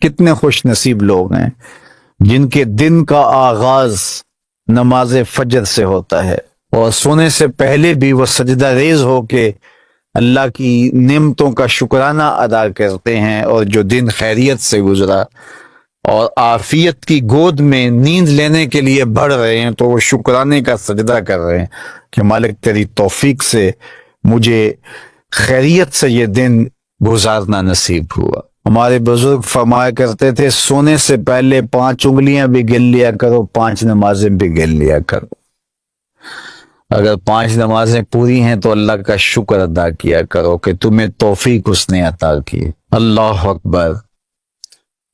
کتنے خوش نصیب لوگ ہیں جن کے دن کا آغاز نماز فجر سے ہوتا ہے اور سونے سے پہلے بھی وہ سجدہ ریز ہو کے اللہ کی نعمتوں کا شکرانہ ادا کرتے ہیں، اور جو دن خیریت سے گزرا اور عافیت کی گود میں نیند لینے کے لیے بڑھ رہے ہیں تو وہ شکرانے کا سجدہ کر رہے ہیں کہ مالک تیری توفیق سے مجھے خیریت سے یہ دن گزارنا نصیب ہوا۔ ہمارے بزرگ فرمایا کرتے تھے سونے سے پہلے 5 انگلیاں بھی گن لیا کرو، 5 نمازیں بھی گن لیا کرو۔ اگر 5 نمازیں پوری ہیں تو اللہ کا شکر ادا کیا کرو کہ تمہیں توفیق اس نے عطا کی۔ اللہ اکبر۔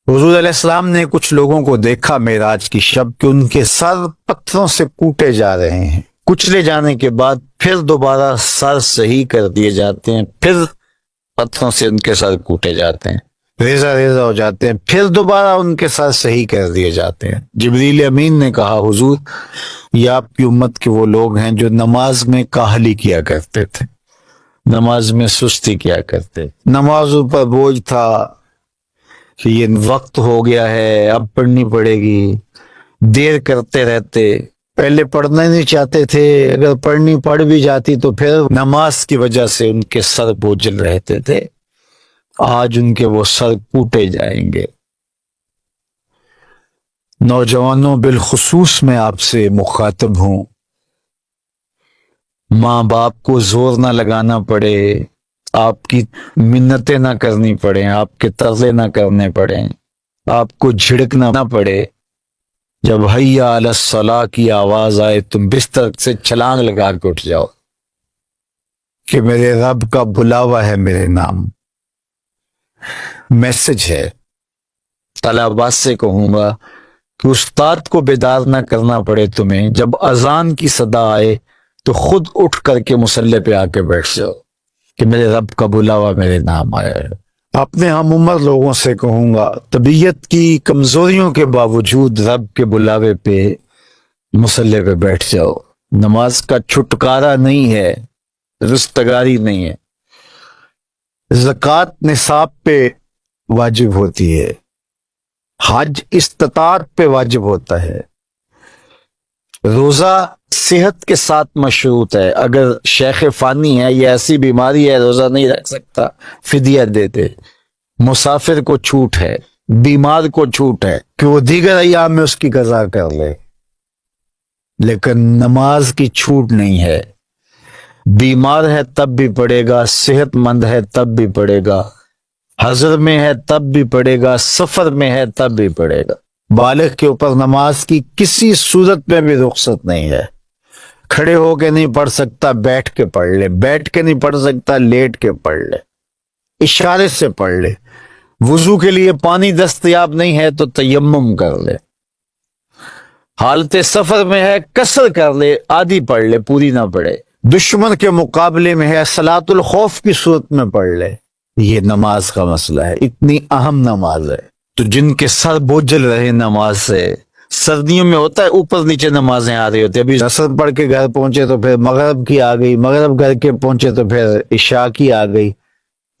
حضور علیہ السلام نے کچھ لوگوں کو دیکھا معراج کی شب کہ ان کے سر پتھروں سے کوٹے جا رہے ہیں، کچلے جانے کے بعد پھر دوبارہ سر صحیح کر دیے جاتے ہیں، پھر پتھروں سے ان کے سر کوٹے جاتے ہیں، ریزہ ریزہ ہو جاتے ہیں، پھر دوبارہ ان کے سر صحیح کر دیے جاتے ہیں۔ جبریل امین نے کہا حضور یہ آپ کی امت کے وہ لوگ ہیں جو نماز میں کاہلی کیا کرتے تھے، نماز میں سستی کیا کرتے، نمازوں پر بوجھ تھا کہ یہ وقت ہو گیا ہے اب پڑھنی پڑے گی، دیر کرتے رہتے، پہلے پڑھنا نہیں چاہتے تھے، اگر پڑھنی پڑھ بھی جاتی تو پھر نماز کی وجہ سے ان کے سر بوجھل رہتے تھے۔ آج ان کے وہ سر کوٹے جائیں گے۔ نوجوانوں بالخصوص میں آپ سے مخاطب ہوں، ماں باپ کو زور نہ لگانا پڑے، آپ کی منتیں نہ کرنی پڑیں، آپ کے ترلے نہ کرنے پڑیں، آپ کو جھڑکنا نہ پڑے، جب حیا علی الصلاۃ کی آواز آئے تم بستر سے چھلانگ لگا کے اٹھ جاؤ کہ میرے رب کا بلاوا ہے میرے نام۔ میسج ہے۔ طلباء سے کہوں گا کہ استاد کو بیدار نہ کرنا پڑے تمہیں، جب اذان کی صدا آئے تو خود اٹھ کر کے مصلی پہ آ کے بیٹھ جاؤ کہ میرے رب کا بلاوا میرے نام آیا ہے۔ اپنے ہم عمر لوگوں سے کہوں گا طبیعت کی کمزوریوں کے باوجود رب کے بلاوے پہ مصلی پہ بیٹھ جاؤ۔ نماز کا چھٹکارا نہیں ہے، رستگاری نہیں ہے۔ زکوٰۃ نصاب پہ واجب ہوتی ہے، حج استطاعت پہ واجب ہوتا ہے، روزہ صحت کے ساتھ مشروط ہے، اگر شیخ فانی ہے یا ایسی بیماری ہے روزہ نہیں رکھ سکتا فدیہ دیتے، مسافر کو چھوٹ ہے، بیمار کو چھوٹ ہے کہ وہ دیگر ایام میں اس کی قضا کر لے، لیکن نماز کی چھوٹ نہیں ہے۔ بیمار ہے تب بھی پڑھے گا، صحت مند ہے تب بھی پڑھے گا، حضر میں ہے تب بھی پڑھے گا، سفر میں ہے تب بھی پڑھے گا۔ بالغ کے اوپر نماز کی کسی صورت میں بھی رخصت نہیں ہے۔ کھڑے ہو کے نہیں پڑھ سکتا بیٹھ کے پڑھ لے، بیٹھ کے نہیں پڑھ سکتا لیٹ کے پڑھ لے، اشارے سے پڑھ لے، وضو کے لیے پانی دستیاب نہیں ہے تو تیمم کر لے، حالت سفر میں ہے قصر کر لے، آدھی پڑھ لے پوری نہ پڑھے، دشمن کے مقابلے میں ہے صلاۃ الخوف کی صورت میں پڑھ لے۔ یہ نماز کا مسئلہ ہے، اتنی اہم نماز ہے۔ تو جن کے سر بوجھل رہے نماز سے، سردیوں میں ہوتا ہے اوپر نیچے نمازیں آ رہی ہوتی ہیں، ابھی عصر پڑھ کے گھر پہنچے تو پھر مغرب کی آ گئی، مغرب گھر کے پہنچے تو پھر عشاء کی آ گئی،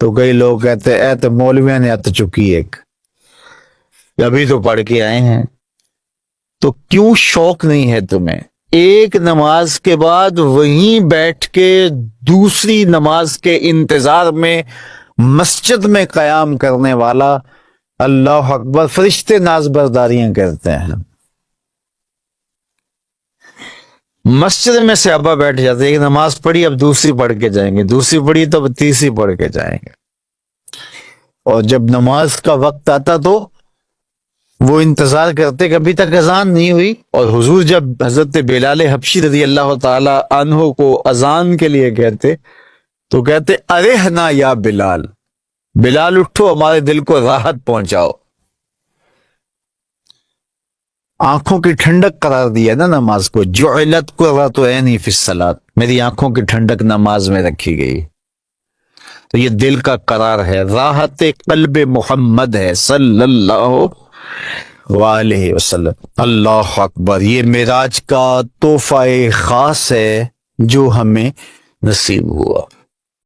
تو کئی لوگ کہتے ہیں اے تو مولویاں نے ات چکی ایک، ابھی تو پڑھ کے آئے ہیں۔ تو کیوں شوق نہیں ہے تمہیں؟ ایک نماز کے بعد وہیں بیٹھ کے دوسری نماز کے انتظار میں مسجد میں قیام کرنے والا اللہ اکبر فرشتے ناز برداریاں کرتے ہیں۔ مسجد میں صحابہ بیٹھ جاتے ہیں، ایک نماز پڑھی اب دوسری پڑھ کے جائیں گے، دوسری پڑھی تو اب تیسری پڑھ کے جائیں گے، اور جب نماز کا وقت آتا تو وہ انتظار کرتے کہ ابھی تک اذان نہیں ہوئی۔ اور حضور جب حضرت بلال حبشی رضی اللہ تعالی عنہ کو اذان کے لیے کہتے تو کہتے ارحنا یا بلال، بلال اٹھو ہمارے دل کو راحت پہنچاؤ۔ آنکھوں کی ٹھنڈک قرار دیا نا نماز کو، جعلت قرۃ عینی فی الصلاۃ، میری آنکھوں کی ٹھنڈک نماز میں رکھی گئی۔ تو یہ دل کا قرار ہے، راحت قلب محمد ہے صلی اللہ وآلہ وسلم۔ اللہ اکبر، یہ معراج کا تحفہ خاص ہے جو ہمیں نصیب ہوا۔